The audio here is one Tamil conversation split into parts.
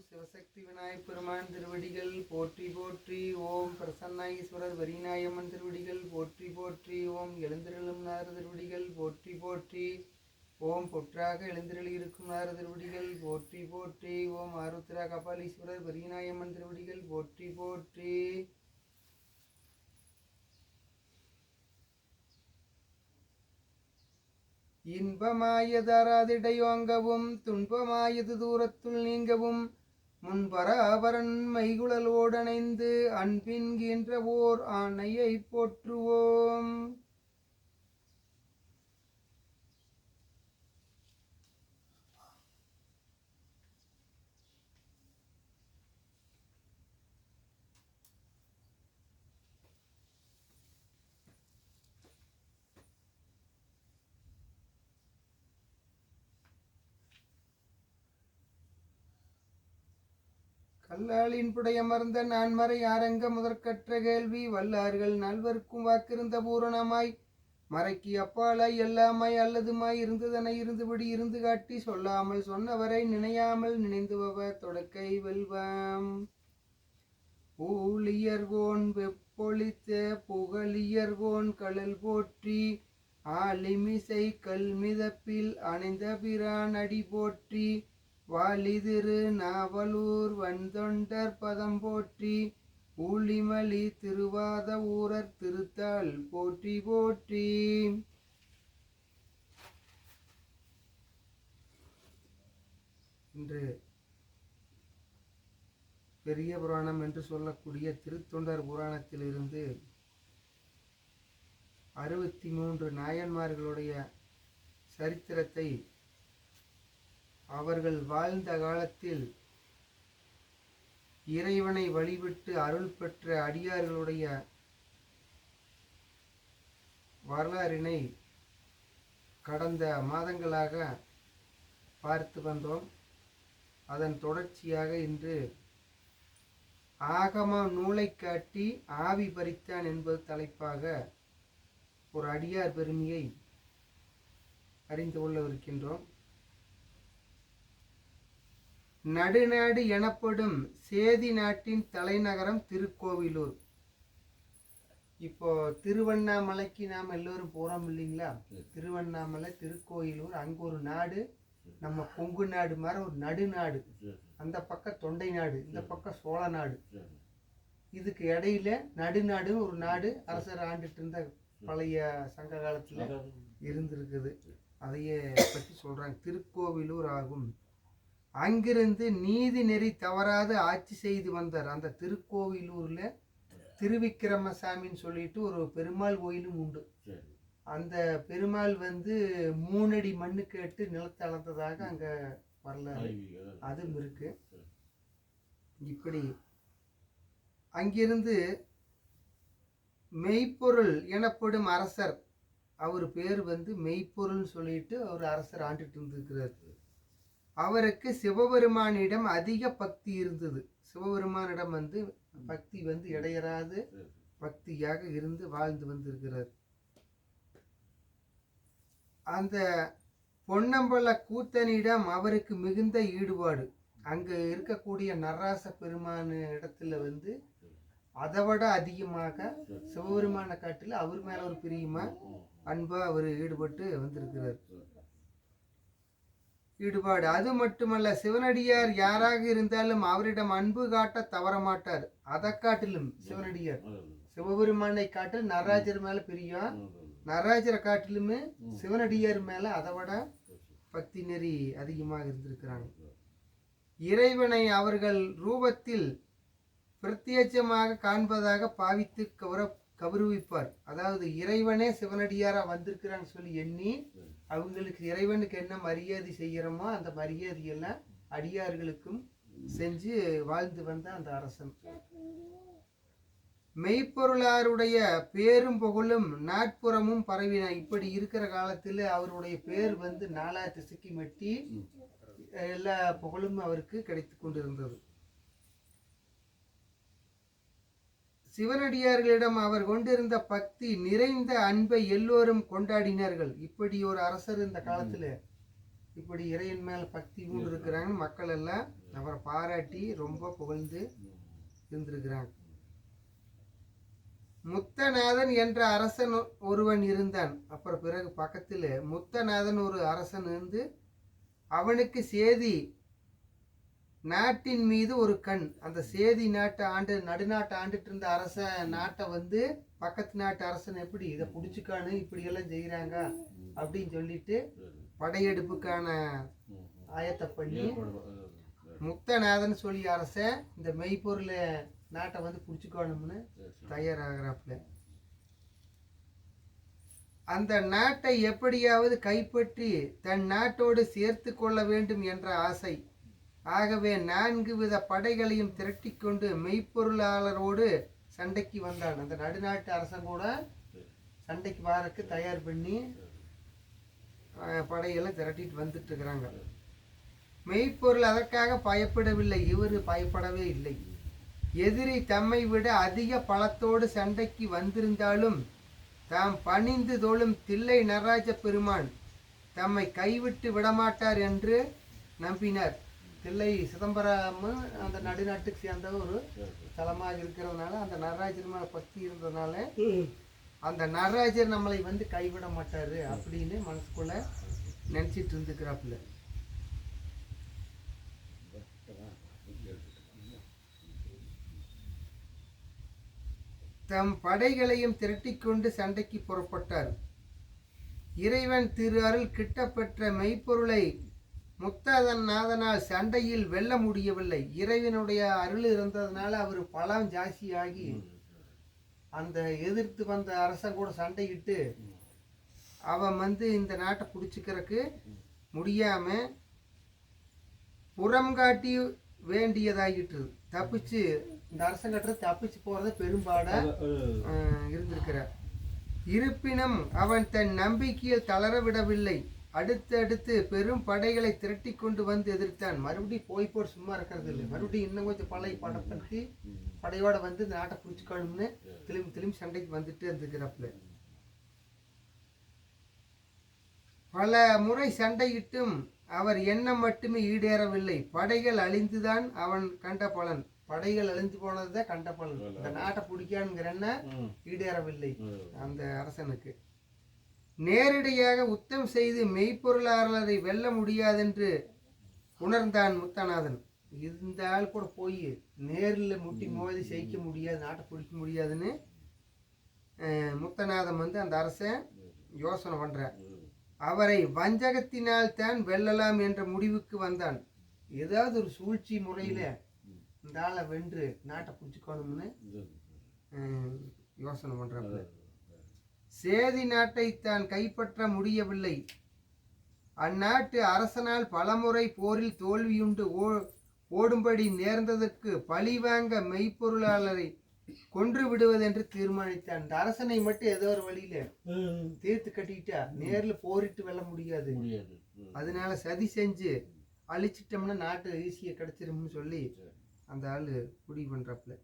சிவசக்தி விநாயகப் பெருமான் திருவடிகள் போற்றி போற்றி. ஓம் பிரசன்ன ஈஸ்வரர் வரிநாயம்மன் திருவடிகள் போற்றி போற்றி. ஓம் எழுந்திருளும் நாறு திருவடிகள் போற்றி போற்றி. ஓம் பொற்றாக எழுந்திருளி இருக்கும் நாறு திருவடிகள் போற்றி போற்றி. ஓம் ஆருத்ரா கபாலீஸ்வரர் வரிநாயம்மன் திருவடிகள் போற்றி போற்றி. இன்பமாயதாராதிடையோங்கவும் துன்பமாயது தூரத்துள் நீங்கவும் முன்பராபரன் மைகுழலோடணைந்து அன்பின்கின்ற ஓர் ஆணையை போற்றுவோம். கல்லாளின் புடையமர்ந்த நான்மறை ஆரங்க முதற்கற்ற கேள்வி வல்லார்கள் நல்வர்க்கும் வாக்கிருந்த பூரணமாய் மறைக்கு அப்பாலாய் எல்லாமாய் அல்லதுமாய் இருந்ததனை இருந்தபடி இருந்து காட்டி சொல்லாமல் சொன்னவரை நினையாமல் நினைந்துவ தொடக்கை வெல்வம். ஊழியர்கோன் வெப்பொழித்த புகழியர்கோன் கடல் போற்றி ஆலிமிசை கல்மிதப்பில் அணைந்த பிரான் அடி போற்றி வாலிதிரு நாவலூர் வந்தொண்டர் பதம் போற்றி ஊழிமலி திருவாத ஊரர் திருத்தாள் போற்றி போற்றி. இன்று பெரிய புராணம் என்று சொல்லக்கூடிய திருத்தொண்டர் புராணத்திலிருந்து 63 நாயன்மார்களுடைய சரித்திரத்தை அவர்கள் வாழ்ந்த காலத்தில் இறைவனை வழிபட்டு அருள் பெற்ற அடியார்களுடைய வரலாறினை கடந்த மாதங்களாக பார்த்து வந்தோம். அதன் தொடர்ச்சியாக இன்று ஆகம நூலை காட்டி ஆவி பறித்தான் என்பது தலைப்பாக ஒரு அடியார் பெருமையை அறிந்து கொள்ளவிருக்கின்றோம். நடுநாடு எனப்படும் சேதி நாட்டின் தலைநகரம் திருக்கோவிலூர். இப்போ திருவண்ணாமலைக்கு நாம் எல்லோரும் போறோம் இல்லைங்களா? திருவண்ணாமலை திருக்கோயிலூர், அங்க ஒரு நாடு நம்ம கொங்கு நாடு மாதிரி ஒரு நடுநாடு. அந்த பக்கம் தொண்டை நாடு, இந்த பக்கம் சோழ நாடு. இதுக்கு இடையில நடுநாடு ஒரு நாடு அரசர் ஆண்டுட்டு இருந்த பழைய சங்க காலத்துல இருந்திருக்குது. அதையே பற்றி சொல்றாங்க. திருக்கோவிலூர் ஆகும். அங்கிருந்து நீதி நெறி தவறாது ஆட்சி செய்து வந்தார். அந்த திருக்கோவிலூர்ல திருவிக்கிரமசாமின்னு சொல்லிட்டு ஒரு பெருமாள் கோயிலும் உண்டு. அந்த பெருமாள் 3 அடி மண்ணு கேட்டு நிலத்தை அளந்ததாக அங்க வரலாறு அதுவும் இருக்கு. இப்படி அங்கிருந்து மெய்ப்பொருள் எனப்படும் அரசர், அவர் பேர் மெய்ப்பொருள்னு சொல்லிட்டு ஒரு அரசர் ஆண்டுட்டு இருந்திருக்கிறார். அவருக்கு சிவபெருமானிடம் அதிக பக்தி இருந்தது. சிவபெருமானிடம் பக்தி இடையறாது பக்தியாக இருந்து வாழ்ந்து வந்திருக்கிறார். அந்த பொன்னம்பல கூத்தனிடம் அவருக்கு மிகுந்த ஈடுபாடு. அங்க இருக்கக்கூடிய நராச பெருமான இடத்துல அதைவிட அதிகமாக சிவபெருமான காட்டில் அவர் மேல ஒரு பிரியமா அன்பா அவர் ஈடுபட்டு வந்திருக்கிறார். ஈடுபாடு அது மட்டுமல்ல, சிவனடியார் யாராக இருந்தாலும் அவரிடம் அன்பு காட்ட தவற மாட்டார். அதை காட்டிலும் சிவனடியார் சிவபெருமானை காட்டில் நடராஜர் மேல பிரியம், நடராஜரை காட்டிலுமே சிவனடியார் மேல அதை விட பக்தி நெறி அதிகமாக இருந்திருக்கிறாங்க. இறைவனை அவர்கள் ரூபத்தில் பிரத்யட்சமாக காண்பதாக பாவித்து கௌரவிப்பார். அதாவது இறைவனே சிவனடியாரா வந்திருக்கிறான்னு சொல்லி எண்ணி அவங்களுக்கு இறைவனுக்கு என்ன மரியாதை செய்யறோமோ அந்த மரியாதையெல்லாம் அடியார்களுக்கும் செஞ்சு வாழ்ந்து வந்த அந்த அரசன். மெய்ப்பொருளாருடைய பேரும் புகழும் நாட்புறமும் பரவின. இப்படி இருக்கிற காலத்தில் அவருடைய பேர் 4 திசைக்கு மெட்டி எல்லா புகழும் அவருக்கு கிடைத்து கொண்டிருந்தது. சிவனடியார்களிடம் அவர் கொண்டிருந்த பக்தி நிறைந்த அன்பை எல்லோரும் கொண்டாடினார்கள். இப்படி ஒரு அரசர் இந்த காலத்துல இப்படி இறையின் மேல பக்தி கொண்டு இருக்கிறாங்க. மக்கள் எல்லாம் அவரை பாராட்டி ரொம்ப புகழ்ந்து இருந்திருக்கிறாங்க. முத்தநாதன் என்ற அரசன் ஒருவன் இருந்தான். அப்புறம் பிறகு பக்கத்தில் முத்தநாதன் ஒரு அரசன் இருந்து அவனுக்கு சேதி நாட்டின் மீது ஒரு கண். அந்த சேதி நாட்டை நடுநாட்டை ஆண்டுட்டு இருந்த அரசன் நாட்டை வந்து பக்கத்து நாட்டு அரசன் எப்படி இதை பிடிச்சிக்கானு இப்படியெல்லாம் செய்கிறாங்க அப்படின்னு சொல்லிட்டு படையெடுப்புக்கான ஆயத்தை பண்ணி முத்தநாதன் சொல்லி அரசன் இந்த மெய்ப்பொருள் நாட்டை வந்து பிடிச்சிக்கணும்னு தயாராகிறாப்புல. அந்த நாட்டை எப்படியாவது கைப்பற்றி தன் நாட்டோடு சேர்த்து கொள்ள வேண்டும் என்ற ஆசை. ஆகவே 4 வித படைகளையும் திரட்டி கொண்டு மெய்ப்பொருளாளரோடு சண்டைக்கு வந்தான். அந்த நடுநாட்டு அரசன் கூட சண்டைக்கு வாரக்கு தயார் பண்ணி படையெல்லாம் திரட்டிட்டு வந்துட்டு இருக்கிறாங்க. மெய்ப்பொருள் அதற்காக பயப்படவில்லை. இவர் பயப்படவே இல்லை. எதிரி தம்மை விட அதிக பலத்தோடு சண்டைக்கு வந்திருந்தாலும் தாம் பணிந்து தொழும் தில்லை நடராஜ பெருமான் தம்மை கைவிட்டு விடமாட்டார் என்று நம்பினார். தில்லை சிதம்பரம் அந்த நடுநாட்டுக்கு சேர்ந்த ஒரு தலமாக இருக்கிறதுனால, அந்த நடராஜர் மேலே பக்தி இருந்ததுனால அந்த நடராஜர் நம்மளை வந்து கைவிட மாட்டார் அப்படின்னு மனசுக்குள்ள நினச்சிட்டு இருந்துக்கிறாப்புல. தம் படைகளையும் திரட்டிக்கொண்டு சண்டைக்கு புறப்பட்டார். இறைவன் திரு அருள் கிட்டப்பெற்ற மெய்ப்பொருளை முத்தநாதனால் சண்டையில் வெல்ல முடியவில்லை. இறைவனுடைய அருள் இருந்ததுனால அவர் பலம் ஜாஸ்தியாகி அந்த எதிர்த்து வந்த அரசன் கூட சண்டையிட்டு அவன் வந்து இந்த நாட்டை பிடிச்சிக்கிறதுக்கு முடியாம புறம் காட்டி வேண்டியதாகிட்டு தப்பிச்சு இந்த அரசங்கட்ட தப்பிச்சு போறது பெரும்பாடா இருந்திருக்கிறார். இருப்பினும் அவன் தன் நம்பிக்கையில் தளரவிடவில்லை. அடுத்தடுத்து பெரும் படைகளை திரட்டி கொண்டு வந்து எதிர்த்தான். மறுபடியும் போட்டு சும்மா இருக்கிறது இல்லை. மறுபடியும் இன்னும் கொஞ்சம் பழைய படப்படுத்தி படையோட வந்து இந்த நாட்டை பிடிச்சிக்கணும்னு திரும்பி சண்டைக்கு வந்துட்டு இருந்துக்கிறப்பல பல முறை சண்டையிட்டும் அவர் எண்ணம் மட்டுமே ஈடேறவில்லை. படைகள் அழிந்துதான் அவன் கண்ட பலன். படைகள் அழிஞ்சு போனதுதான் கண்ட பலன். இந்த நாட்டை பிடிக்கானுங்கிற ஈடேறவில்லை அந்த அரசனுக்கு. நேரடியாக யுத்தம் செய்து மெய்ப்பொருளாளரை வெல்ல முடியாதென்று உணர்ந்தான் முத்தநாதன். இந்த ஆள் கூட போய் நேரில் முட்டி மோதி செய்ய முடியாது, நாட்டை பிடிக்க முடியாதுன்னு முத்தநாதன் வந்து அந்த அரசன் யோசனை பண்ற. அவரை வஞ்சகத்தினால் தான் வெல்லலாம் என்ற முடிவுக்கு வந்தான். ஏதாவது ஒரு சூழ்ச்சி முறையில இந்த ஆளை வென்று நாட்டை பிடிச்சிக்கணும்னு யோசனை பண்றாங்க. சேதி நாட்டை தான் கைப்பற்ற முடியவில்லை. அந்நாட்டு அரசனால் பலமுறை போரில் தோல்வியுண்டு ஓடும்படி நேர்ந்ததற்கு பழிவாங்க மெய்ப்பொருளாளரை கொன்று விடுவதென்று தீர்மானித்தான். இந்த அரசனை மட்டும் ஏதோ ஒரு வழியில தீர்த்து கட்டிட்டா நேரில் போரிட்டு வெல்ல முடியாது. அதனால சதி செஞ்சு அழிச்சிட்டோம்னா நாட்டு ஈஸியா கிடைச்சிரும்னு சொல்லி அந்த ஆளு முடிவு பண்றப்பல.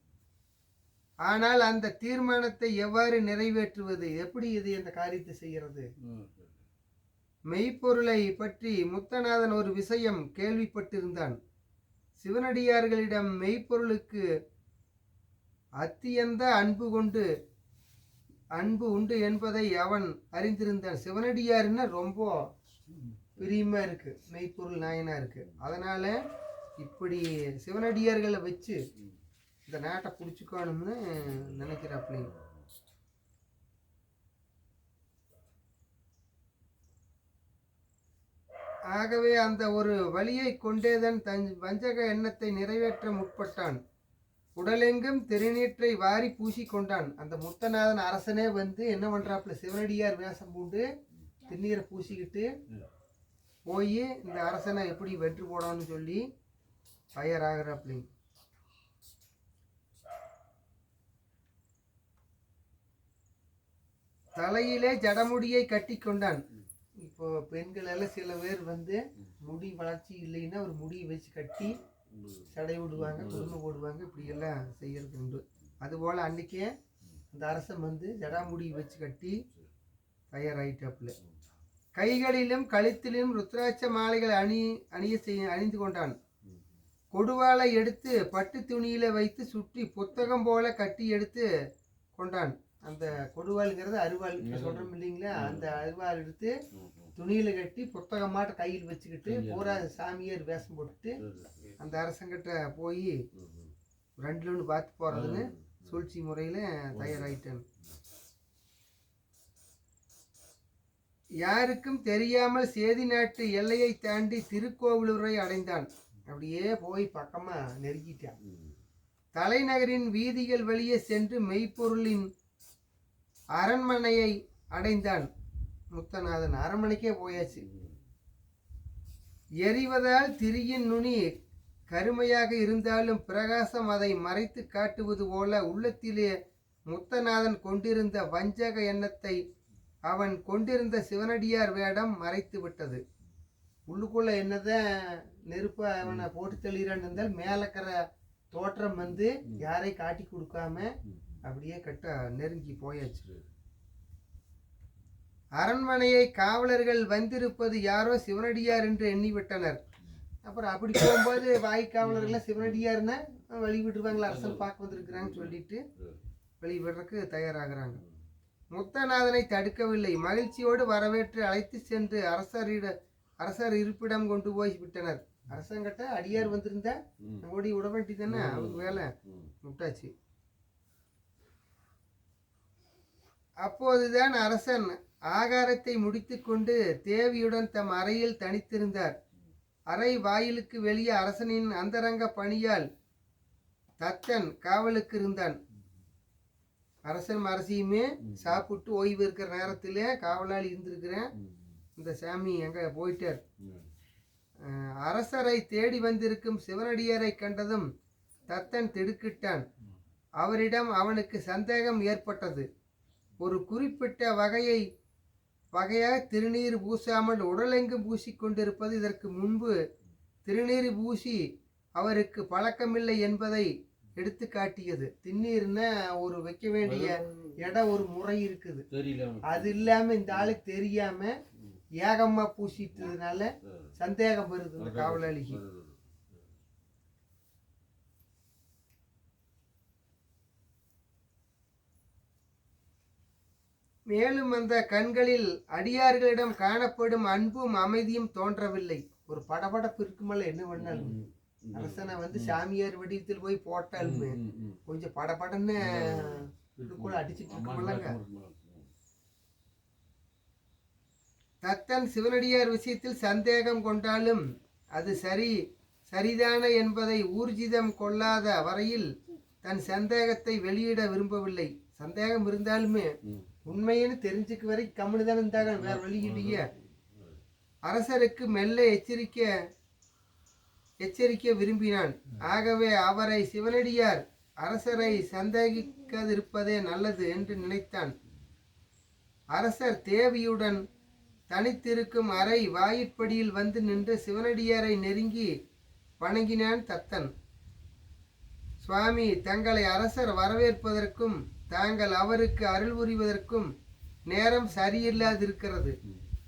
ஆனால் அந்த தீர்மானத்தை எவ்வாறு நிறைவேற்றுவது, எப்படி இது இந்த காரியத்தை செய்கிறது? மெய்ப்பொருளை பற்றி முத்தநாதன் ஒரு விஷயம் கேள்விப்பட்டிருந்தான். சிவனடியார்களிடம் மெய்ப்பொருளுக்கு அத்தியந்த அன்பு உண்டு என்பதை அவன் அறிந்திருந்தான். சிவனடியாருன்னா ரொம்ப பிரியமா இருக்கு மெய்ப்பொருள் நாயனா இருக்கு. அதனால இப்படி சிவனடியார்களை வச்சு இந்த நாட்டை பிடிச்சிக்கணும்னு நினைக்கிறாப்ல. ஆகவே அந்த ஒரு வழியை கொண்டேதான் தன் வஞ்சக எண்ணத்தை நிறைவேற்ற முற்பட்டான். உடலெங்கும் திருநீற்றை வாரி பூசி கொண்டான். அந்த முத்தநாதன் அரசனே வந்து என்ன பண்றாப்புல, சிவனடியார் வேஷம் பூண்டு திருநீரை பூசிக்கிட்டு போய் இந்த அரசனை எப்படி வென்று போடான்னு சொல்லி தயாராகிறாப்ல. தலையிலே ஜடமுடியை கட்டி கொண்டான். இப்போ பெண்கள் எல்லாம் சில பேர் வந்து முடி வளர்ச்சி இல்லைன்னா ஒரு முடியை வச்சு கட்டி சடை விடுவாங்க, குடும்பம் போடுவாங்க, இப்படி எல்லாம் செய்யறது உண்டு. அதுபோல் அன்னைக்கே அந்த அரசன் வந்து ஜடாமுடி வச்சு கட்டி தயாராகிட்டாப்புல. கைகளிலும் கழுத்திலும் ருத்ராட்ச மாலைகள் அணிந்து கொண்டான். கொடுவாளை எடுத்து பட்டு துணியில வைத்து சுற்றி புத்தகம் போல கட்டி எடுத்து கொண்டான். அந்த கொடுவாளுங்கிறது அருவாள் சொல்றோம் இல்லைங்களா, அந்த அருவாள் எடுத்து துணியில கட்டி புத்தகமாட்ட கையில் வச்சுக்கிட்டு பூரா சாமியார் வேஷம் போட்டுட்டு அந்த அரசங்கிட்ட போய் 2ல் 1 பார்த்து போறதுன்னு சூழ்ச்சி முறையில தயாராயிட்டான். யாருக்கும் தெரியாமல் சேதி நாட்டு எல்லையை தாண்டி திருக்கோவிலூரை அடைந்தான். அப்படியே போய் பக்கமா நெருங்கிட்டான். தலைநகரின் வீதிகள் வழியே சென்று மெய்ப்பொருளின் அரண்மனையை அடைந்தான். முத்தநாதன் அரண்மனைக்கே போயாச்சு. எரிவதால் திரியின் நுனி கருமையாக இருந்தாலும் பிரகாசம் அதை மறைத்து காட்டுவது போல உள்ளத்திலே முத்தநாதன் கொண்டிருந்த வஞ்சக எண்ணத்தை அவன் கொண்டிருந்த சிவனடியார் வேடம் மறைத்து விட்டது. உள்ளுக்குள்ள என்னதான் நெருப்ப அவனை போட்டு தெளிகிறான்னு இருந்தால் மேலக்கிற தோற்றம் வந்து யாரை காட்டி கொடுக்காம அப்படியே கட்ட நெருங்கி போயாச்சு. அரண்மனையை காவலர்கள் வந்திருப்பது யாரோ சிவனடியார் என்று எண்ணிவிட்டனர். அப்புறம் அப்படி போகும்போது வாய்க்காவலர்கள்லாம் சிவனடியார்னா வழி விட்டுருவாங்களா, அரசன் பார்க்க வந்திருக்கிறாங்கன்னு சொல்லிட்டு வழி விடுறதுக்கு தயாராகிறாங்க. முத்தநாதனை தடுக்கவில்லை. மகிழ்ச்சியோடு வரவேற்று அழைத்து சென்று அரசர் இருப்பிடம் கொண்டு போய் விட்டனர். அரசங்கிட்ட அடியார் வந்திருந்தா ஓடி விட வேண்டியதானே, அவருக்கு வேலை விட்டாச்சு. அப்போதுதான் அரசன் ஆகாரத்தை முடித்து கொண்டு தேவியுடன் தம் அறையில் தனித்திருந்தார். அறை வாயிலுக்கு வெளியே அரசனின் அந்தரங்க பணியால் தத்தன் காவலுக்கு இருந்தான். அரசன் அரசியுமே சாப்பிட்டு ஓய்வு இருக்கிற நேரத்திலே காவலாளி இருந்திருக்கிறேன். இந்த சாமி எங்க போயிட்டார். அரசரை தேடி வந்திருக்கும் சிவனடியாரை கண்டதும் தத்தன் திடுக்கிட்டான். அவரிடம் அவனுக்கு சந்தேகம் ஏற்பட்டது. ஒரு குறிப்பிட்ட வகையாக திருநீர் பூசாமல் உடலெங்கும் பூசிக்கொண்டிருப்பது இதற்கு முன்பு திருநீர் பூசி அவருக்கு பழக்கமில்லை என்பதை எடுத்து காட்டியது. திருநீர்னா ஒரு வைக்க வேண்டிய இடம் ஒரு முறை இருக்குது, அது இல்லாம இந்த ஆளுக்கு தெரியாம ஏகமா பூசிட்டதுனால சந்தேகம் வருது இந்த காவலாளிக்கு. மேலும் அந்த கண்களில் அடியார்களிடம் காணப்படும் அன்பும் அமைதியும் தோன்றவில்லை. ஒரு படபடப்பு இருக்குமல்ல, என்ன பண்ணாலும் அரசனை வந்து சாமியார் வடிவத்தில் போய் போட்டாலுமே கொஞ்சம் படபடன்னு கூட அடிச்சுட்டு இருக்குமல்லங்க. தத்தன் சிவனடியார் விஷயத்தில் சந்தேகம் கொண்டாலும் அது சரிதான என்பதை ஊர்ஜிதம் கொள்ளாத வரையில் தன் சந்தேகத்தை வெளியிட விரும்பவில்லை. சந்தேகம் இருந்தாலுமே உண்மைன்னு தெரிஞ்சுக்க வரை கம்முனு தானே இருந்தாங்க, வேற வெளியிலேயே. அரசருக்கு மெல்ல எச்சரிக்க விரும்பினான். ஆகவே அவரை சிவனடியார் அரசரை சந்தேகிக்காதிருப்பதே நல்லது என்று நினைத்தான். அரசர் தேவியுடன் தனித்திருக்கும் அறை வாயிற்படியில் வந்து நின்று சிவனடியாரை நெருங்கி வணங்கினான் தத்தன். சுவாமி, தங்களை அரசர் வரவேற்பதற்கும் தாங்கள் அவருக்கு அருள் புரிவதற்கும் நேரம் சரியில்லாதிருக்கிறது.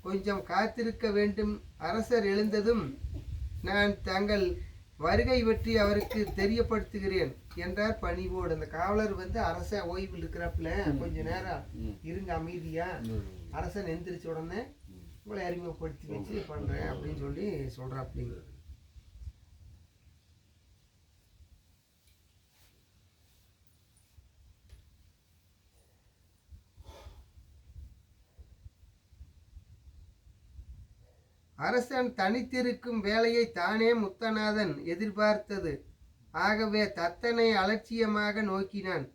கொஞ்சம் காத்திருக்க வேண்டும். அரசர் எழுந்ததும் நான் தங்கள் வருகை பற்றி அவருக்கு தெரியப்படுத்துகிறேன் என்றார் பணிவோடு. அந்த காவலர் வந்து அரச ஓய்வில் இருக்கிறப்பல கொஞ்ச நேரம் இருங்க அமைதியா, அரசன் எந்திரிச்ச உடனே உங்களை அறிமுகப்படுத்தி வச்சு பண்றேன் அப்படின்னு சொல்லி சொல்றாப்லிங்க. அரசன் தனித்திருக்கும் வேலையை தானே முத்தநாதன் எதிர்பார்த்தது. ஆகவே தத்தனை அலட்சியமாக நோக்கினான்.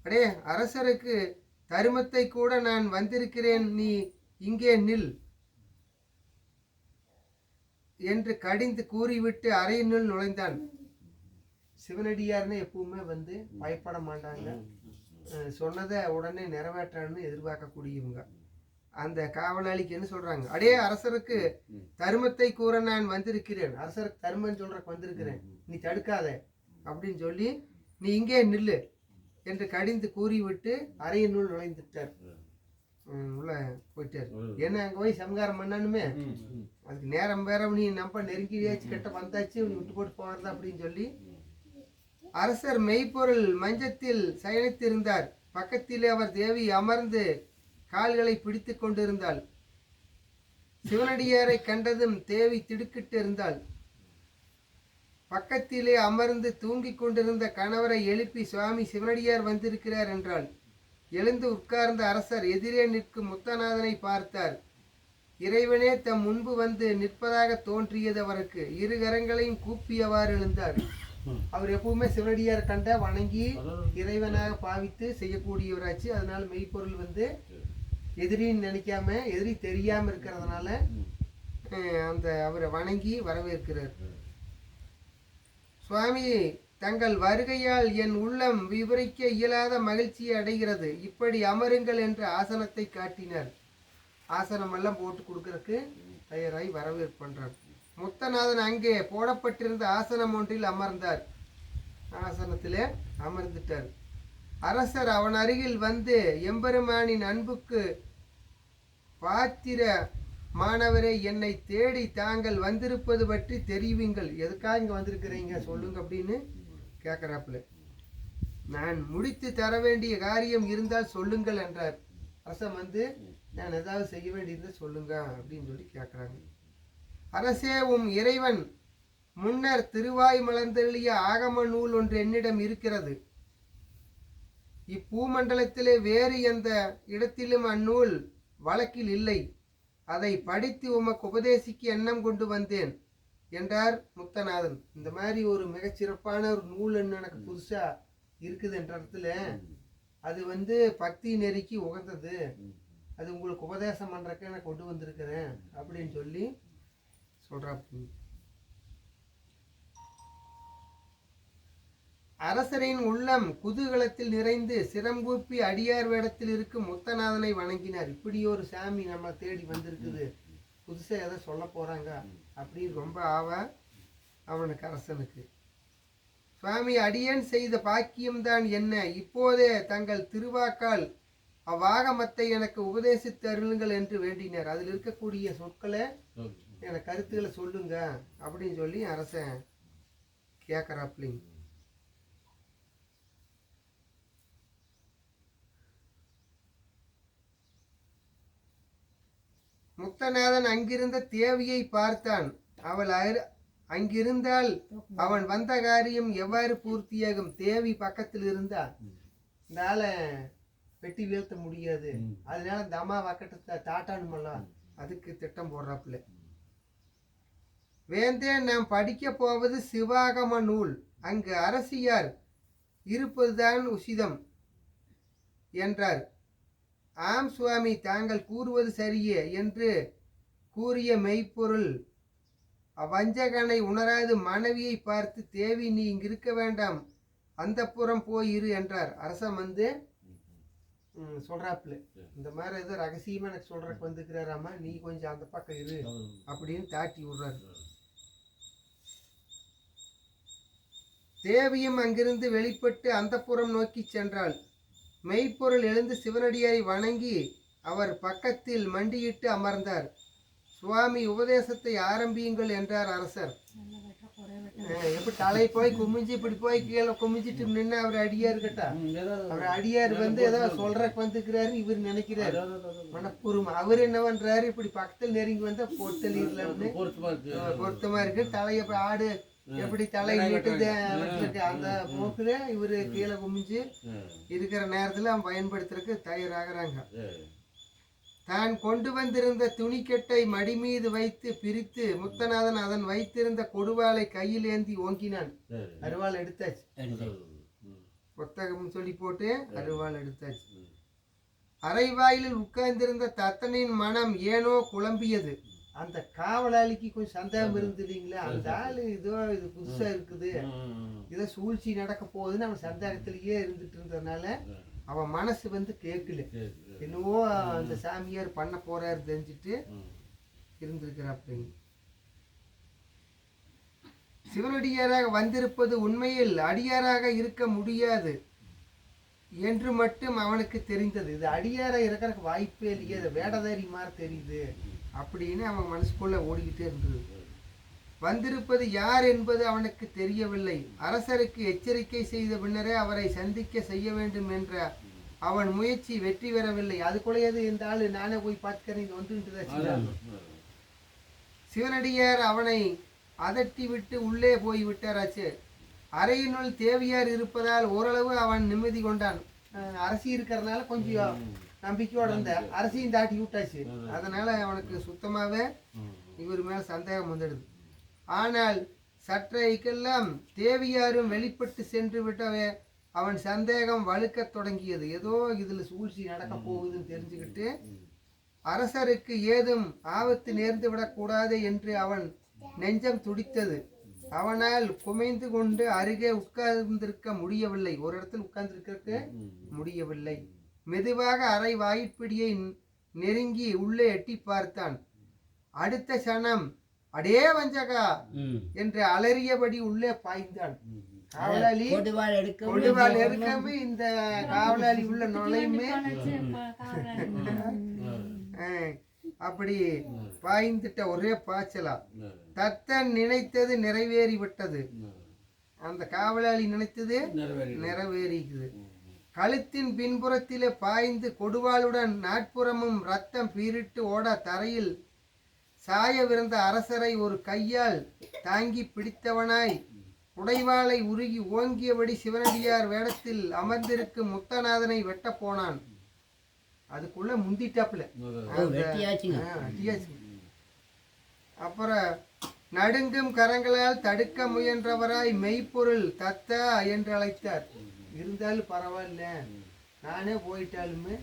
அடே, அரசருக்கு தருமத்தை கூட நான் வந்திருக்கிறேன், நீ இங்கே நில் என்று கடிந்து கூறிவிட்டு அறையினுள் நுழைந்தான். சிவனடியார்னு எப்பவுமே வந்து பயப்பட மாட்டாங்க, சொன்னதை உடனே நிறைவேற்றான்னு எதிர்பார்க்கக்கூடியவங்க. அந்த காவலாளிக்கு என்ன சொல்றாங்க, அடே, அரசருக்கு தருமத்தை கூற நான் வந்திருக்கிறேன், அரசருக்கு தருமம் சொல்றக்கு வந்திருக்கிறேன், நீ தடுக்காத அப்படின்னு சொல்லி நீ இங்கே நில்லு என்று கடிந்து கூறிவிட்டு அறையினுள் நுழைந்துட்டார். உள்ள போயிட்டாரு. ஏன்னா அங்கே போய் சமகாரம் பண்ணணுமே, அதுக்கு நேரம் வேற நீ நம்ம நெருங்கியாச்சு கிட்ட வந்தாச்சு விட்டு போட்டு போகிறதா அப்படின்னு சொல்லி அரசர் மெய்ப்பொருள் மஞ்சத்தில் சயனித்திருந்தார். பக்கத்திலே அவர் தேவி அமர்ந்து கால்களை பிடித்து கொண்டிருந்தாள். சிவனடியாரை கண்டதும் தேவி திடுக்கிட்டு இருந்தாள். பக்கத்திலே அமர்ந்து தூங்கிக் கொண்டிருந்த கணவரை எழுப்பி சுவாமி சிவனடியார் வந்திருக்கிறார் என்றாள். எழுந்து உட்கார்ந்த அரசர் எதிரே நிற்கும் முத்தநாதனை பார்த்தார். இறைவனே தம் முன்பு வந்து நிற்பதாக தோன்றியது அவருக்கு. இரு கரங்களையும் கூப்பியவாறு எழுந்தார். அவர் எப்பவுமே சிவனடியார் கண்ட வணங்கி இறைவனாக பாவித்து செய்யக்கூடியவராச்சு. அதனால மெய்ப்பொருள் வந்து எதிரின்னு நினைக்காம, எதிரி தெரியாம இருக்கிறதுனால அந்த அவரை வணங்கி வரவேற்கிறார். சுவாமி, தங்கள் வருகையால் என் உள்ளம் விவரிக்க இயலாத மகிழ்ச்சியை அடைகிறது. இப்படி அமருங்கள் என்ற ஆசனத்தை காட்டினார். ஆசனமெல்லாம் போட்டு கொடுக்கறதுக்கு தயாராகி வரவேற்பு பண்றார். முத்தநாதன் அங்கே போடப்பட்டிருந்த ஆசனம் ஒன்றில் அமர்ந்தார். ஆசனத்திலே அமர்ந்துட்டார். அரசர் அவன் அருகில் வந்து, எம்பெருமானின் அன்புக்கு பாத்திர மாணவரே, என்னை தேடி தாங்கள் வந்திருப்பது பற்றி தெரிவிங்கள். எதுக்காக இங்கே வந்திருக்கிறீங்க சொல்லுங்க அப்படின்னு கேட்குறாப்புல. நான் முடித்து தர வேண்டிய காரியம் இருந்தால் சொல்லுங்கள் என்றார். அரசன் வந்து, நான் ஏதாவது செய்ய வேண்டியிருந்தால் சொல்லுங்க அப்படின்னு சொல்லி கேட்குறாங்க. அரசே, இறைவன் முன்னர் திருவாய் மலர்ந்தெழிய ஆகம நூல் ஒன்று என்னிடம் இருக்கிறது. இப்பூமண்டலத்திலே வேறு எந்த இடத்திலும் அந்நூல் வழக்கில் இல்லை. அதை படித்து உமக்கு உபதேசிக்க எண்ணம் கொண்டு வந்தேன் என்றார் முத்தநாதன். இந்த மாதிரி ஒரு மிகச்சிறப்பான ஒரு நூல் எனக்கு புதுசா இருக்குது என்ற இடத்துல அது வந்து பக்தி நெறிக்கு உகந்தது, அது உங்களுக்கு உபதேசம் பண்றதுக்கு நான் கொண்டு வந்திருக்கிறேன் அப்படின்னு சொல்லி சொல்றாப்பு. அரசரின் உள்ளம் குதூகலத்தில் நிறைந்து சிரம்பூப்பி அடியார் வேடத்தில் இருக்கும் முத்தநாதனை வணங்கினார். இப்படி ஒரு சாமி நம்ம தேடி வந்திருக்குது, புதுசா எதை சொல்ல போறாங்க அப்படின்னு ரொம்ப ஆவா அவனுக்கு அரசனுக்கு. சுவாமி, அடியேன் செய்த பாக்கியம்தான் என்ன? இப்போதே தங்கள் திருவாக்கால் அவ்வாகமத்தை எனக்கு உபதேசித்து அருளுங்கள் என்று வேண்டினார். அதில் இருக்கக்கூடிய சொற்களை எனக்கு கருத்துக்களை சொல்லுங்க அப்படின்னு சொல்லி அரசன் கேட்கறாப்லிங். முத்தநாதன் அங்கிருந்த தேவியை பார்த்தான். அவள் அங்கிருந்தால் அவன் வந்த காரியம் எவ்வாறு பூர்த்தியாகும்? தேவி பக்கத்தில் இருந்தா இந்த ஆளை வெட்டி வீழ்த்த முடியாது. அதனால இந்த அம்மா வக்கட்டத்தை தாட்டானுமல்லாம் அதுக்கு திட்டம் போடுறாப்புல. வேந்தேன், நாம் படிக்க போவது சிவாகம நூல். அங்கு அரசியார் இருப்பதுதான் உசிதம் என்றார். ஆம் சுவாமி, தாங்கள் கூறுவது சரியே என்று கூறிய மெய்ப்பொருள் அவ்வஞ்சகனை உணராது மனைவியை பார்த்து, தேவி நீ இங்கு இருக்க வேண்டாம், அந்த புறம் போயிரு என்றார். அரசன் வந்து சொல்றாப்புல, இந்த மாதிரி ஏதோ ரகசியமா எனக்கு சொல்றதுக்கு வந்துக்கிறாராமா, நீ கொஞ்சம் அந்த பக்கம் இரு அப்படின்னு தாட்டி விடுறாரு. தேவியும் அங்கிருந்து வெளிப்பட்டு அந்த புறம் நோக்கி சென்றாள். மெய்ப்பொருள் எழுந்து சிவனடியாரை வணங்கி அவர் பக்கத்தில் மண்டியிட்டு அமர்ந்தார். சுவாமி, உபதேசத்தை ஆரம்பியுங்கள் என்றார் அரசர். எப்படி தலை போய் குமிஞ்சு இப்படி போய் கீழே குமிஞ்சிட்டு நின்று அவர் அடியார் கேட்டா, அவர் அடியார் வந்து ஏதோ சொல்றக்கு வந்துக்கிறாரு இவர் நினைக்கிறாரு மனப்பூர்வம். அவர் என்ன பண்றாரு, இப்படி பக்கத்தில் நெருங்கி வந்தா பொறுத்தலிடலாம்னு பொருத்தமா இருக்கு. தலைய ஆடு எப்படி தலை நீட்டுது அந்த போக்குல இவரு கீழே குமிஞ்சு இருக்கிற நேரத்துல அவன் பயன்படுத்துறதுக்கு தயாராகிறாங்க. தான் கொண்டு வந்திருந்த துணிக்கட்டை மடி மீது வைத்து பிரித்து முத்தநாதன் அதன் வைத்திருந்த கொடுவாளை கையில் ஏந்தி ஓங்கினான். அருவாள் எடுத்தாச்சு, புத்தகம் சொல்லி போட்டு அருவாள் எடுத்தாச்சு. அரைவாயிலில் உட்கார்ந்திருந்த தத்தனின் மனம் ஏனோ குழம்பியது. அந்த காவலாளிக்கு கொஞ்சம் சந்தேகம் இருந்து இல்லைங்களா, அந்த ஆளு இதோ இது புதுசா இருக்குது, இதோ சூழ்ச்சி நடக்க போகுதுன்னு அவன் சந்தேகத்திலேயே இருந்துட்டு இருந்ததுனால அவன் மனசு வந்து கேட்கல. என்னவோ அந்த சாமியார் பண்ண போறாரு தெரிஞ்சுட்டு இருந்திருக்கிறாப்பிங்க. சிவனடியாராக வந்திருப்பது உண்மையில் அடியாராக இருக்க முடியாது. என்று மட்டும் அவனுக்கு தெரிந்தது. இது அடியார இருக்கிறதுக்கு வாய்ப்பே இல்லையே, இது வேடதாரி மாதிரி தெரியுது அப்படின்னு அவன் மனசுக்குள்ள ஓடிக்கிட்டே இருந்தது. வந்திருப்பது யார் என்பது அவனுக்கு தெரியவில்லை. அரசருக்கு எச்சரிக்கை செய்த பின்னரே அவரை சந்திக்க செய்ய வேண்டும் என்ற அவன் முயற்சி வெற்றி பெறவில்லை. அதுக்குள்ளேயது இந்த ஆளு நானே போய் பார்த்துக்கிறேன், இங்க வந்துட்டு சிவனடியார் அவனை அதட்டி விட்டு உள்ளே போய் விட்டாராச்சு. அறையினுள் தேவியார் இருப்பதால் ஓரளவு அவன் நிம்மதி கொண்டான். அரசி இருக்கிறதுனால கொஞ்சம் நம்பிக்கையோட இருந்த அரசியும் தாட்டி விட்டாச்சு. அதனால அவனுக்கு சுத்தமாவே இவர் மேல சந்தேகம் வந்துடுது. ஆனால் சற்றைக்கெல்லாம் தேவியாரும் வெளிப்பட்டு சென்று விட்டவே அவன் சந்தேகம் வலுக்க தொடங்கியது. ஏதோ இதுல சூழ்ச்சி நடக்க போகுதுன்னு தெரிஞ்சுக்கிட்டு அரசருக்கு ஏதும் ஆபத்து நேர்ந்து விடக்கூடாது என்று அவன் நெஞ்சம் துடித்தது. அவனால் குமைந்து கொண்டு அருகே உட்கார்ந்திருக்க முடியவில்லை. ஒரு இடத்துல உட்கார்ந்திருக்க முடியவில்லை. மெதுவாக அரை வாய்ப்பிடியை நெருங்கி உள்ளே எட்டி பார்த்தான். அடுத்த சனம் அடே வஞ்சகா என்று அலறியபடி உள்ளே பாய்ந்தான். காவலாளி கொடுவாள் எடுக்காம இந்த காவலாளி உள்ள நுழையுமே அப்படி பாய்ந்துட்ட ஒரே பாய்ச்சலா. தத்தன் நினைத்தது நிறைவேறிவிட்டது. அந்த காவலாளி நினைத்தது நிறைவேறிக்குது. கழுத்தின் பின்புறத்திலே பாய்ந்து கொடுவாளுடன் நாட்புறமும் ரத்தம் பீரிட்டு ஓட தரையில் சாயவிருந்த அரசரை ஒரு கையால் தாங்கி பிடித்தவனாய் உடைவாளை உருகி ஓங்கியபடி சிவனடியார் வேடத்தில் அமர்ந்திருக்கும் முத்தநாதனை வெட்ட போனான். அதுக்குள்ள முந்திட்டாப்புல அப்புறம் நடுங்கும் கரங்களால் தடுக்க முயன்றவராய் மெய்ப்பொருள் தத்தா என்று அழைத்தார். இருந்தாலும் பரவாயில்ல, நானே போயிட்டாலுமே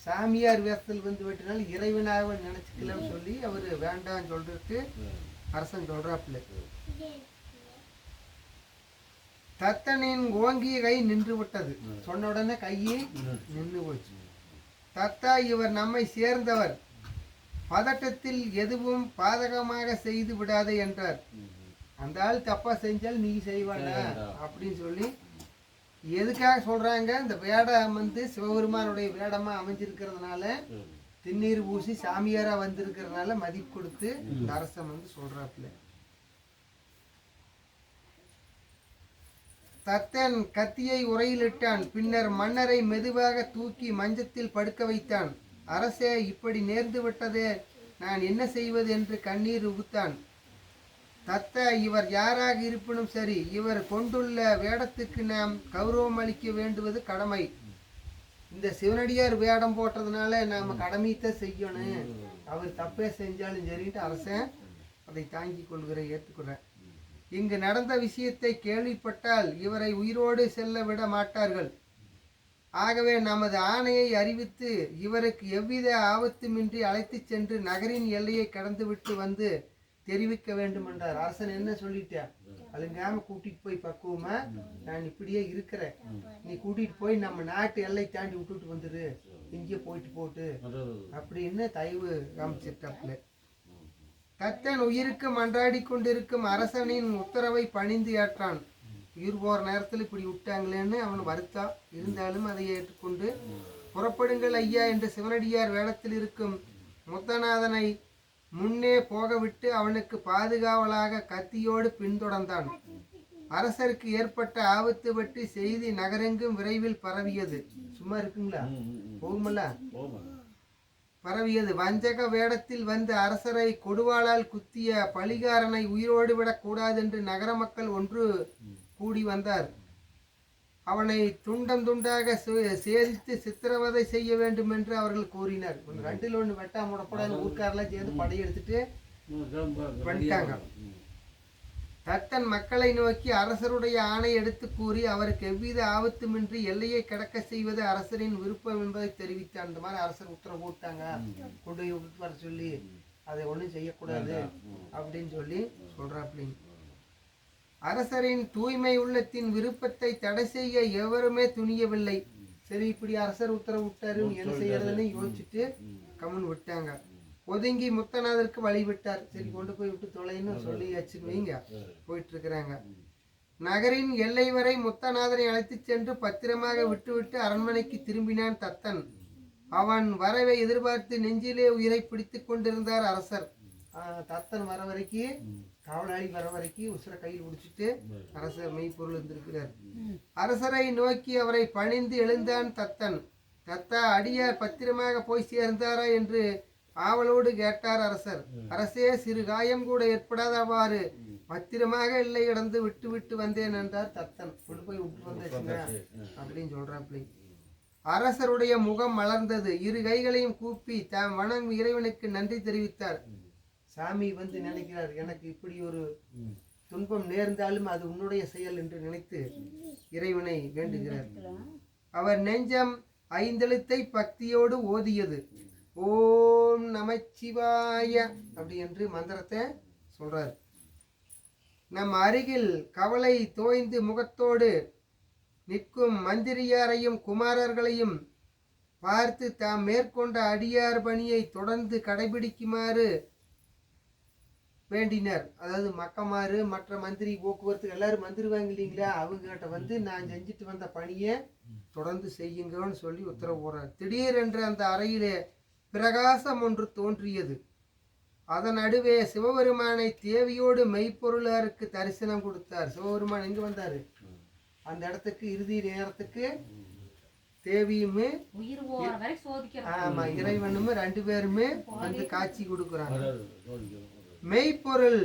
சாமியார் வேஷத்தில் வந்து வெட்டினால் இறைவனாக நினைச்சுக்கலன்னு சொல்லி அவரு வேண்டாம் சொல்றதுக்கு அரசன் சொல்றாப்புல. தத்தனின் ஓங்கிய கை நின்று விட்டது. சொன்ன உடனே கையை நின்று போச்சு. தத்தா, இவர் நம்மை சேர்ந்தவர், பதட்டத்தில் எதுவும் பாதகமாக செய்து விடாதே என்றார். அந்த ஆள் தப்பா செஞ்சால் நீ செய்வானா அப்படின்னு சொல்லி எதுக்காக சொல்றாங்க, இந்த வேடம் வந்து சிவபெருமானுடைய வேடமா அமைஞ்சிருக்கிறதுனால திண்ணீர் பூசி சாமியாரா வந்திருக்கிறதுனால மதிப்பு கொடுத்து இந்த அரசன் வந்து சொல்றாப்புல. தத்தன் கத்தியை உரையிலிட்டான். பின்னர் மன்னரை மெதுவாக தூக்கி மஞ்சத்தில் படுக்க வைத்தான். அரசே, இப்படி நேர்ந்து விட்டதே, நான் என்ன செய்வது என்று கண்ணீர் உகுத்தான். தத்த, இவர் யாராக இருப்பினும் சரி, இவர் கொண்டுள்ள வேடத்துக்கு நாம் கௌரவம் அளிக்க வேண்டுவது கடமை. இந்த சிவனடியார் வேடம் போட்டதுனால நாம கடமையத்தை செய்யணும். அவர் தப்பே செஞ்சாலும் சரின்ட்டு அரசன் அதை தாங்கி கொள்கிற ஏற்றுக்கிறேன். இங்கு நடந்த விஷயத்தை கேள்விப்பட்டால் இவரை உயிரோடு செல்ல விட மாட்டார்கள். ஆகவே நமது ஆணையை அறிவித்து இவருக்கு எவ்வித ஆபத்துமின்றி அழைத்து சென்று நகரின் எல்லையை கடந்துவிட்டு வந்து தெரிவிக்க வேண்டும் என்றார். அரசன் என்ன சொல்லிட்டேன், அழுங்காம கூட்டிட்டு போய் பக்குவமா, நான் இப்படியே இருக்கிறேன், நீ கூட்டிட்டு போய் நம்ம நாட்டு எல்லை தாண்டி விட்டுட்டு வந்துரு, இங்கே போயிட்டு போட்டு அப்படின்னு தயவு காமிச்சிட்டாப்புல. தத்தன் உயிருக்கு மன்றாடி கொண்டிருக்கும் அரசனின் உத்தரவை பணிந்து ஏற்றான். உயிர் போற நேரத்தில் இப்படி விட்டாங்களேன்னு அவன் வருத்தா. இருந்தாலும் அதை ஏற்றுக்கொண்டு புறப்படுங்கள் ஐயா என்று சிவனடியார் வேடத்தில் இருக்கும் முத்தநாதனை முன்னே போகவிட்டு அவனுக்கு பாதுகாவலாக கத்தியோடு பின்தொடர்ந்தான். அரசருக்கு ஏற்பட்ட ஆபத்து பற்றி செய்தி நகரெங்கும் விரைவில் பரவியது. சும்மா இருக்குங்களா, போகுமல்ல, பரவியது. வஞ்சக வேடத்தில் வந்து அரசரை கொடுவாளால் குத்திய பழிகாரனை உயிரோடு விடக்கூடாது என்று நகர மக்கள் ஒன்று கூடி வந்தார். அவனை துண்டம் துண்டாக சேதித்து சித்திரவதை செய்ய வேண்டும் என்று அவர்கள் கூறினர். ரெண்டில் ஒன்று வெட்டா முடப்படாது ஊர்க்காரெல்லாம் சேர்ந்து படையெடுத்துட்டு வந்துட்டாங்க. தத்தன் மக்களை நோக்கி அரசருடைய ஆணை எடுத்து கூறி அவருக்கு எவ்வித ஆபத்துமின்றி எல்லையை கடக்க செய்வது அரசரின் விருப்பம் என்பதை தெரிவித்தார். அந்த மாதிரி அரசர் உத்தரவு போட்டாங்க, கொண்டு போய் விட்டு வர சொல்லி, அதை ஒன்றும் செய்யக்கூடாது அப்படின்னு சொல்லி சொல்றாப்லிங். அரசரின் தூய்மை உள்ளத்தின் விருப்பத்தை தடை செய்ய எவருமே துணியவில்லை. சரி, இப்படி அரசர் உத்தரவு விட்டாரு, என்ன செய்யறதுன்னு யோசிச்சுட்டு கம்முன்னு விட்டாங்க. ஒதுங்கி முத்தநாதருக்கு வழிவிட்டார். சரி, கொண்டு போய் விட்டு தொலைன்னு சொல்லி வச்சுக்குவீங்க, போயிட்டு இருக்கிறாங்க. நகரின் எல்லை வரை முத்தநாதனை அழைத்துச் சென்று பத்திரமாக விட்டுவிட்டு அரண்மனைக்கு திரும்பினான் தத்தன். அவன் வரவை எதிர்பார்த்து நெஞ்சிலே உயிரை பிடித்துக் கொண்டிருந்தார் அரசர். தத்தன் வர வரைக்கும், காவலாளி வர வரைக்கும் உசுர கையில் பிடிச்சிட்டு அரசர் மெய்ப்பொருள் இருந்திருக்கிறார். அரசரை நோக்கி அவரை பணிந்து எழுந்தான் தத்தன். தத்தா, அடியார் பத்திரமாக போய் சேர்ந்தாரா என்று ஆவலோடு கேட்டார் அரசர். அரசே, சிறு காயம் கூட ஏற்படாதவாறு பத்திரமாக இல்லை இடந்து விட்டு விட்டு வந்தேன் என்றார் தத்தன். கொண்டு போய் விட்டு வந்தேன் அப்படின்னு சொல்றாப்டி. அரசருடைய முகம் மலர்ந்தது. இரு கைகளையும் கூப்பி தாம் வணங்கும் இறைவனுக்கு நன்றி தெரிவித்தார். சாமி வந்து நினைக்கிறார், எனக்கு இப்படி ஒரு துன்பம் நேர்ந்தாலும் அது உன்னுடைய செயல் என்று நினைத்து இறைவனை வேண்டுகிறார். அவர் நெஞ்சம் ஐந்தெழுத்தை பக்தியோடு ஓதியது. ஓம் நமச்சிவாய அப்படி என்று மந்திரத்தை சொல்றார். நம் அருகில் கவலை தோய்ந்து முகத்தோடு நிற்கும் மந்திரியாரையும் குமாரர்களையும் பார்த்து தாம் மேற்கொண்ட அடியார் பணியை தொடர்ந்து கடைபிடிக்குமாறு வேண்டினர். அதாவது மக்கமாறு மற்ற மந்திரி போக்குவரத்து எல்லாரும் வந்துருவாங்க இல்லைங்களா, அவங்ககிட்ட வந்து நான் செஞ்சுட்டு வந்த பணியை தொடர்ந்து செய்யுங்கன்னு சொல்லி உத்தரவு போடுறார். திடீரென்று அந்த அறையிலே பிரகாசம் ஒன்று தோன்றியது. அதன் நடுவே சிவபெருமானை தேவியோடு மெய்ப்பொருளாருக்கு தரிசனம் கொடுத்தார். சிவபெருமான் எங்க வந்தாரு? அந்த இடத்துக்கு இறுதி நேரத்துக்கு தேவியுமே ஆமா இறைவனுமே ரெண்டு பேருமே வந்து காட்சி கொடுக்குறாங்க. மெய்ப்பொருள்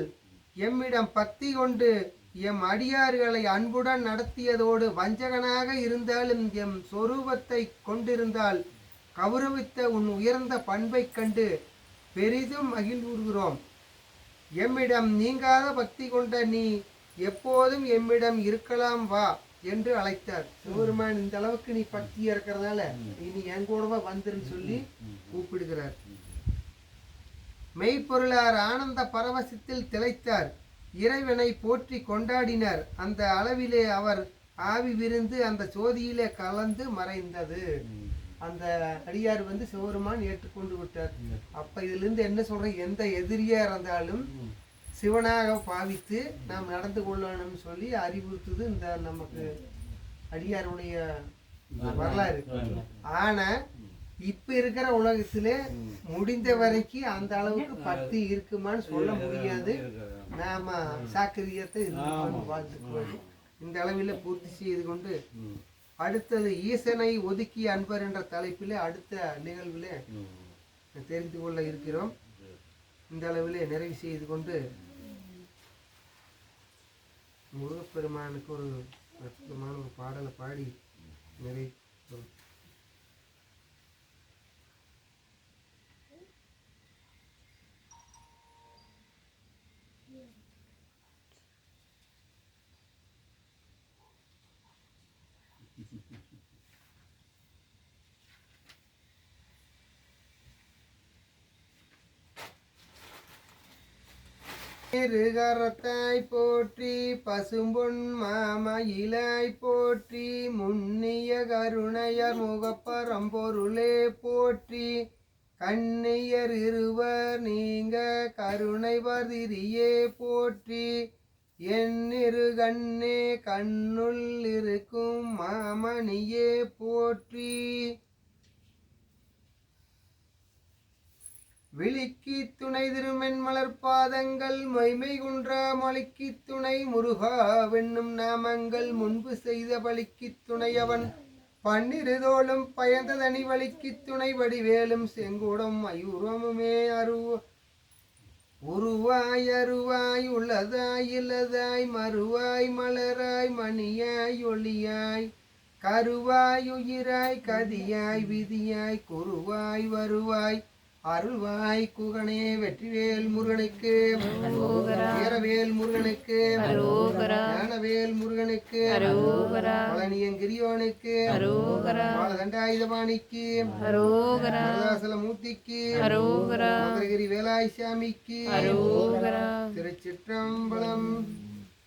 எம்மிடம் பக்தி கொண்டு எம் அடியார்களை அன்புடன் நடத்தியதோடு வஞ்சகனாக இருந்தாலும் எம் சொரூபத்தை கொண்டிருந்தால் கௌரவித்த உன் உயர்ந்த பண்பை கண்டு பெரிதும் மகிழ்வுறுகிறோம். எம்மிடம் நீங்காத பக்தி கொண்ட நீ எப்போதும் எம்மிடம் இருக்கலாம் வா என்று அழைத்தார். சிவபெருமான் இந்த அளவுக்கு நீ பக்தியா இருக்கிறதால நீ என் கூடவா வந்துருன்னு சொல்லி கூப்பிடுகிறார். மெய்ப்பொருளார் ஆனந்த பரவசத்தில் திளைத்தார். இறைவனை போற்றி கொண்டாடினர். அந்த அளவிலே அவர் ஆவி விருந்து அந்த சோதியிலே கலந்து மறைந்தது. அந்த அடியார் வந்து சிவபெருமான் ஏற்றுக்கொண்டு விட்டார். அப்ப இதுல இருந்து என்ன சொல்றேன், எந்த எதிரியா இருந்தாலும் சிவனாக பாவித்து நாம் நடந்து கொள்ளணும்னு சொல்லி அறிவுறுத்துது இந்த நமக்கு அடியாருடைய வரலாறு. ஆனா இப்ப இருக்கிற உலகத்திலே முடிந்த வரைக்கும் அந்த அளவுக்கு பக்தி இருக்குமான்னு சொல்ல முடியாது. நாம சாக்கிரியத்தை இந்த அளவில் பூர்த்தி செய்து கொண்டு அடுத்தது ஈசனை ஒதுக்கிய அன்பர் என்ற தலைப்பிலே அடுத்த நிகழ்விலே தெரிந்து கொள்ள இருக்கிறோம். இந்த அளவிலே நிறைவு செய்து கொண்டு முருகப்பெருமானுக்கு ஒரு அற்புதமான ஒரு பாடலை பாடி நிறைவு. கரத்தாய் போற்றி பசும்பொன் மாமயிலாய் போற்றி முன்னிய கருணையர் முகப்பரம்பொருளே போற்றி கண்ணியர் இருவர் நீங்க கருணை வதிரியே போற்றி என்னிரு கண்ணே கண்ணுள் இருக்கும் மாமணியே போற்றி விழிக்கு துணை திருமென் மலர்பாதங்கள் மொய்மை குன்ற மொழிக்கு துணை முருகா வெண்ணும் நாமங்கள் முன்பு செய்த பலிக்கு துணையவன் பன்னிருதோளும் பயந்ததனி வலிக்கு துணை வடிவேலும் செங்கூடம் மயூரமுமே உருவாய் அருவாய் உள்ளதாய் இல்லதாய் மறுவாய் மலராய் மணியாய் ஒளியாய் கருவாய் உயிராய் கதியாய் விதியாய் குருவாய் வருவாய் அருள்வாய் குகனே வெற்றிவேல் முருகனுக்கு வீரவேல் முருகனுக்கு ஞானவேல் முருகனுக்கு பழனியங்கிரியோனுக்கு பாலதண்டாயுதபாணிக்கு மூர்த்திக்கு மதுரகிரி வேலாய் சாமிக்கு திருச்சிற்றம்பலம்.